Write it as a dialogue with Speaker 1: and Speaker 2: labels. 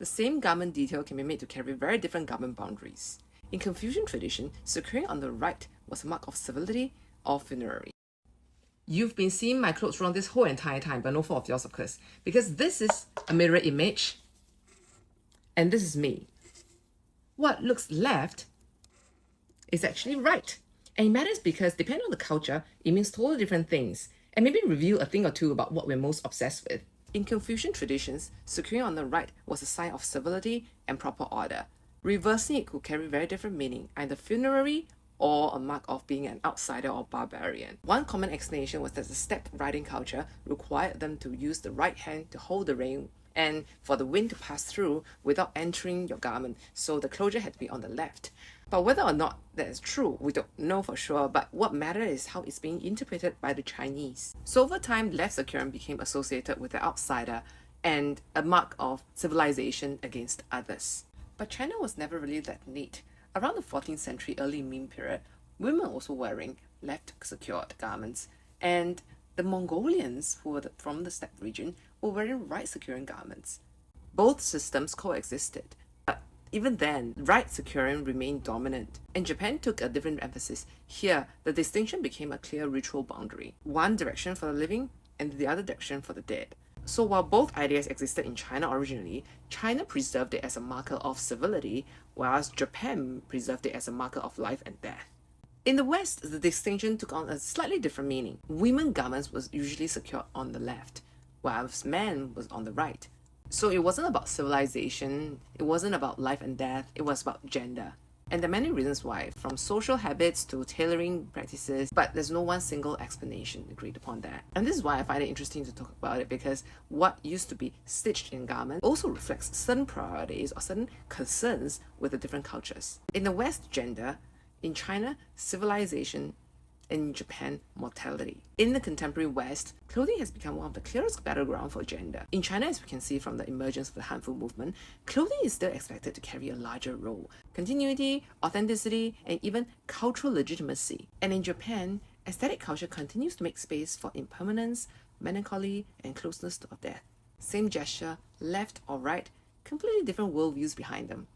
Speaker 1: The same garment detail can be made to carry very different garment boundaries. In Confucian tradition, securing on the right was a mark of civility or funerary. You've been seeing my clothes wrong this whole entire time, but no fault of yours, of course, because this is a mirror image, and this is me. What looks left is actually right. And it matters because depending on the culture, it means totally different things, and maybe reveal a thing or two about what we're most obsessed with. In Confucian traditions, securing on the right was a sign of civility and proper order. Reversing it could carry very different meaning, either funerary or a mark of being an outsider or barbarian. One common explanation was that the steppe riding culture required them to use the right hand to hold the rein and for the wind to pass through without entering your garment, so the closure had to be on the left. But whether or not that is true, we don't know for sure, but what matters is how it's being interpreted by the Chinese. So over time, left securing became associated with the outsider and a mark of civilization against others. But China was never really that neat. Around the 14th century, early Ming period, women were also wearing left secured garments, and the Mongolians, who were from the steppe region, were wearing right securing garments. Both systems coexisted, but even then, right securing remained dominant, and Japan took a different emphasis. Here, the distinction became a clear ritual boundary, one direction for the living and the other direction for the dead. So while both ideas existed in China originally, China preserved it as a marker of civility, whereas Japan preserved it as a marker of life and death. In the West, the distinction took on a slightly different meaning. Women's garments was usually secured on the left, whereas men was on the right. So it wasn't about civilization, it wasn't about life and death, it was about gender. And there are many reasons why, from social habits to tailoring practices, but there's no one single explanation agreed upon that. And this is why I find it interesting to talk about it, because what used to be stitched in garments also reflects certain priorities or certain concerns with the different cultures. In the West, gender; in China, civilization; in Japan, mortality. In the contemporary West, clothing has become one of the clearest battleground for gender. In China, as we can see from the emergence of the Hanfugirl movement, clothing is still expected to carry a larger role. Continuity, authenticity, and even cultural legitimacy. And in Japan, aesthetic culture continues to make space for impermanence, melancholy, and closeness of death. Same gesture, left or right, completely different worldviews behind them.